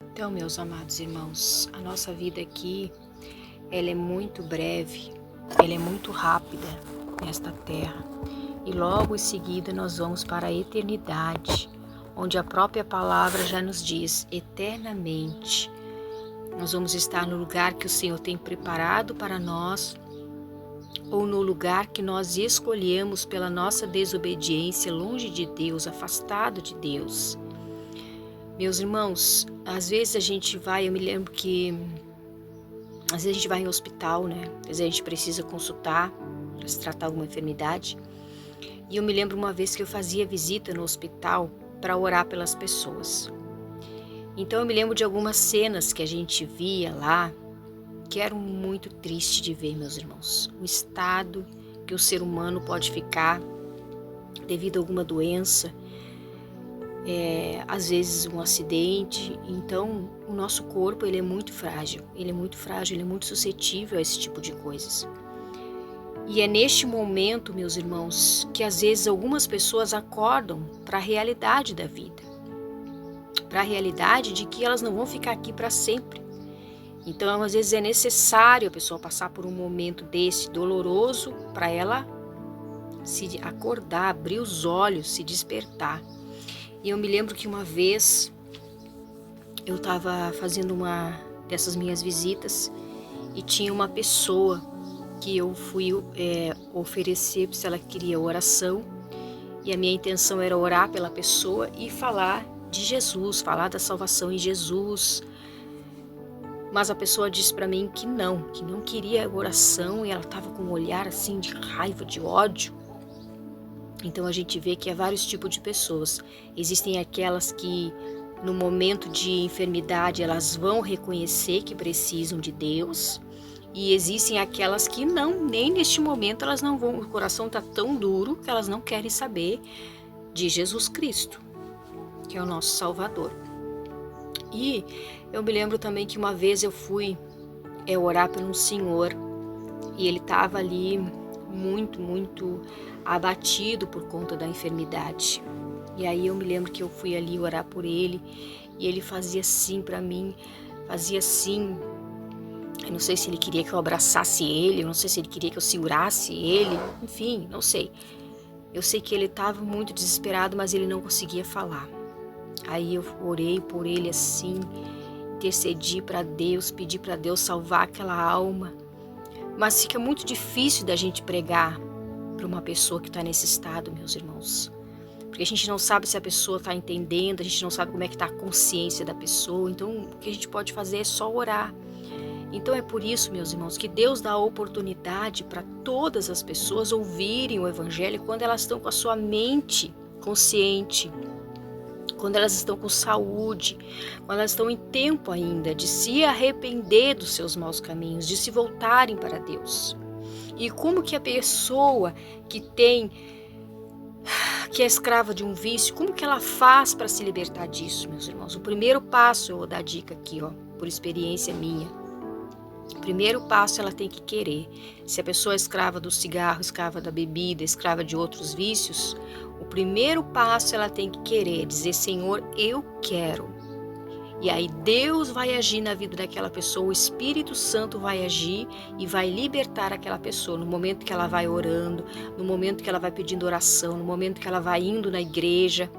Então, meus amados irmãos, a nossa vida aqui, ela é muito breve, ela é muito rápida nesta terra. E logo em seguida nós vamos para a eternidade, onde a própria palavra já nos diz, eternamente. Nós vamos estar no lugar que o Senhor tem preparado para nós, ou no lugar que nós escolhemos pela nossa desobediência, longe de Deus, afastado de Deus. Meus irmãos, às vezes a gente vai, eu me lembro que às vezes a gente vai em hospital, né? Às vezes a gente precisa consultar para se tratar alguma enfermidade. E eu me lembro uma vez que eu fazia visita no hospital para orar pelas pessoas. Então eu me lembro de algumas cenas que a gente via lá, que eram muito tristes de ver, meus irmãos. O estado que o ser humano pode ficar devido a alguma doença, às vezes um acidente. Então o nosso corpo ele é muito frágil, ele é muito suscetível a esse tipo de coisas. E é neste momento, meus irmãos, que às vezes algumas pessoas acordam para a realidade da vida, para a realidade de que elas não vão ficar aqui para sempre. Então, às vezes é necessário a pessoa passar por um momento desse doloroso para ela se acordar, abrir os olhos, se despertar. E eu me lembro que uma vez eu estava fazendo uma dessas minhas visitas e tinha uma pessoa que eu fui oferecer se ela queria oração, e a minha intenção era orar pela pessoa e falar de Jesus, falar da salvação em Jesus. Mas a pessoa disse para mim que não queria oração, e ela estava com um olhar assim de raiva, de ódio. Então a gente vê que há vários tipos de pessoas. Existem aquelas que no momento de enfermidade elas vão reconhecer que precisam de Deus, e existem aquelas que não, nem neste momento elas não vão, o coração está tão duro que elas não querem saber de Jesus Cristo, que é o nosso Salvador. E eu me lembro também que uma vez eu fui orar por um senhor, e ele estava ali muito abatido por conta da enfermidade. E aí eu me lembro que eu fui ali orar por ele, e ele fazia assim para mim, fazia assim. Eu não sei se ele queria que eu abraçasse ele, eu não sei se ele queria que eu segurasse ele, enfim, não sei. Eu sei que ele estava muito desesperado, mas ele não conseguia falar. Aí eu orei por ele assim, intercedi para Deus, pedi para Deus salvar aquela alma. Mas fica muito difícil da gente pregar para uma pessoa que está nesse estado, meus irmãos. Porque a gente não sabe se a pessoa está entendendo, a gente não sabe como é que está a consciência da pessoa. Então o que a gente pode fazer é só orar. Então é por isso, meus irmãos, que Deus dá a oportunidade para todas as pessoas ouvirem o Evangelho quando elas estão com a sua mente consciente, quando elas estão com saúde, quando elas estão em tempo ainda de se arrepender dos seus maus caminhos, de se voltarem para Deus. E como que a pessoa que é escrava de um vício, como que ela faz para se libertar disso, meus irmãos? O primeiro passo, eu vou dar dica aqui, por experiência minha. O primeiro passo, ela tem que querer. Se a pessoa é escrava do cigarro, escrava da bebida, escrava de outros vícios, o primeiro passo ela tem que querer, dizer: Senhor, eu quero. E aí Deus vai agir na vida daquela pessoa, o Espírito Santo vai agir e vai libertar aquela pessoa no momento que ela vai orando, no momento que ela vai pedindo oração, no momento que ela vai indo na igreja.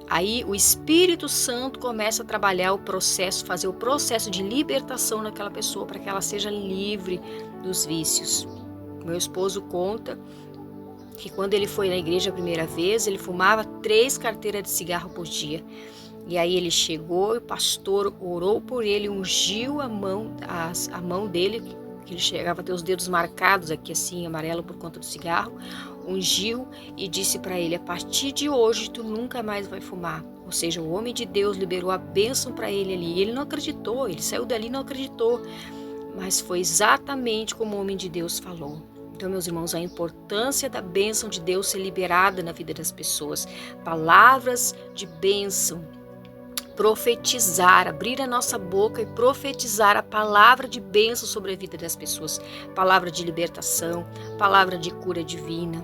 Aí o Espírito Santo começa a trabalhar o processo, fazer o processo de libertação naquela pessoa para que ela seja livre dos vícios. Meu esposo conta que quando ele foi na igreja a primeira vez, ele fumava 3 carteiras de cigarro por dia. E aí ele chegou e o pastor orou por ele, ungiu a mão dele, que ele chegava a ter os dedos marcados aqui assim, amarelo por conta do cigarro, ungiu e disse para ele: a partir de hoje tu nunca mais vai fumar. Ou seja, o homem de Deus liberou a bênção para ele ali. E ele não acreditou, ele saiu dali e não acreditou. Mas foi exatamente como o homem de Deus falou. Então, meus irmãos, a importância da bênção de Deus ser liberada na vida das pessoas. Palavras de bênção. Profetizar, abrir a nossa boca e profetizar a palavra de bênção sobre a vida das pessoas. Palavra de libertação, palavra de cura divina.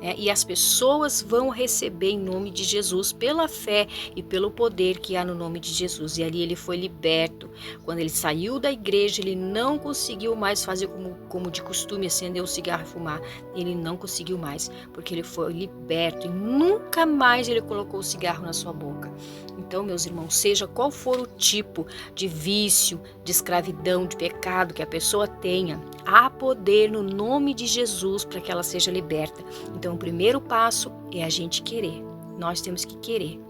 E as pessoas vão receber em nome de Jesus, pela fé e pelo poder que há no nome de Jesus. E ali ele foi liberto. Quando ele saiu da igreja, ele não conseguiu mais fazer como de costume, acender o cigarro e fumar. Ele não conseguiu mais, porque ele foi liberto e nunca mais ele colocou o cigarro na sua boca. Então, meus irmãos, seja qual for o tipo de vício, de escravidão, de pecado que a pessoa tenha, há poder no nome de Jesus para que ela seja liberta. Então, o primeiro passo é a gente querer. Nós temos que querer.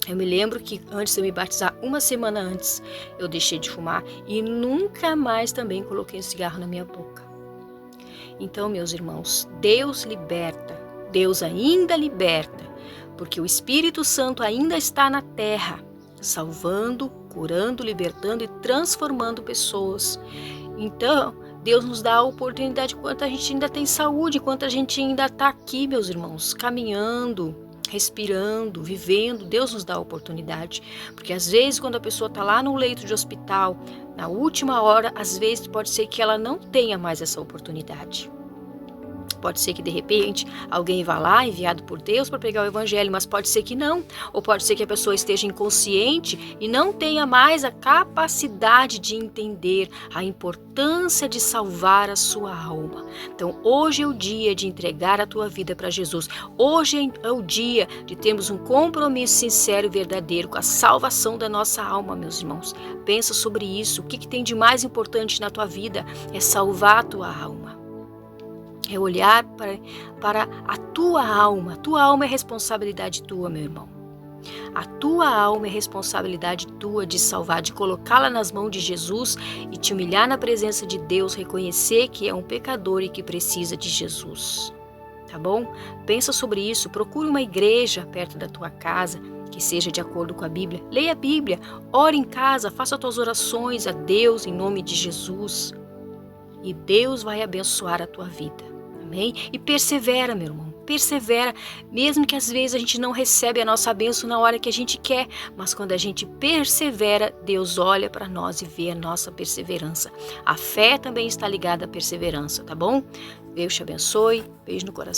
Eu me lembro que antes de eu me batizar, uma semana antes, eu deixei de fumar e nunca mais também coloquei um cigarro na minha boca. Então, meus irmãos, Deus liberta, Deus ainda liberta, porque o Espírito Santo ainda está na terra, salvando, curando, libertando e transformando pessoas. Então, Deus nos dá a oportunidade enquanto a gente ainda tem saúde, enquanto a gente ainda está aqui, meus irmãos, caminhando, respirando, vivendo. Deus nos dá a oportunidade, porque às vezes quando a pessoa está lá no leito de hospital, na última hora, às vezes pode ser que ela não tenha mais essa oportunidade. Pode ser que de repente alguém vá lá enviado por Deus para pregar o evangelho, mas pode ser que não. Ou pode ser que a pessoa esteja inconsciente e não tenha mais a capacidade de entender a importância de salvar a sua alma. Então hoje é o dia de entregar a tua vida para Jesus. Hoje é o dia de termos um compromisso sincero e verdadeiro com a salvação da nossa alma, meus irmãos. Pensa sobre isso. O que tem de mais importante na tua vida é salvar a tua alma. É olhar para a tua alma. A tua alma é responsabilidade tua, meu irmão. A tua alma é responsabilidade tua de salvar, de colocá-la nas mãos de Jesus e te humilhar na presença de Deus, reconhecer que é um pecador e que precisa de Jesus. Tá bom? Pensa sobre isso. Procure uma igreja perto da tua casa que seja de acordo com a Bíblia. Leia a Bíblia, ore em casa, faça tuas orações a Deus em nome de Jesus. E Deus vai abençoar a tua vida. Amém? E persevera, meu irmão, persevera, mesmo que às vezes a gente não recebe a nossa bênção na hora que a gente quer, mas quando a gente persevera, Deus olha para nós e vê a nossa perseverança. A fé também está ligada à perseverança, tá bom? Deus te abençoe, beijo no coração.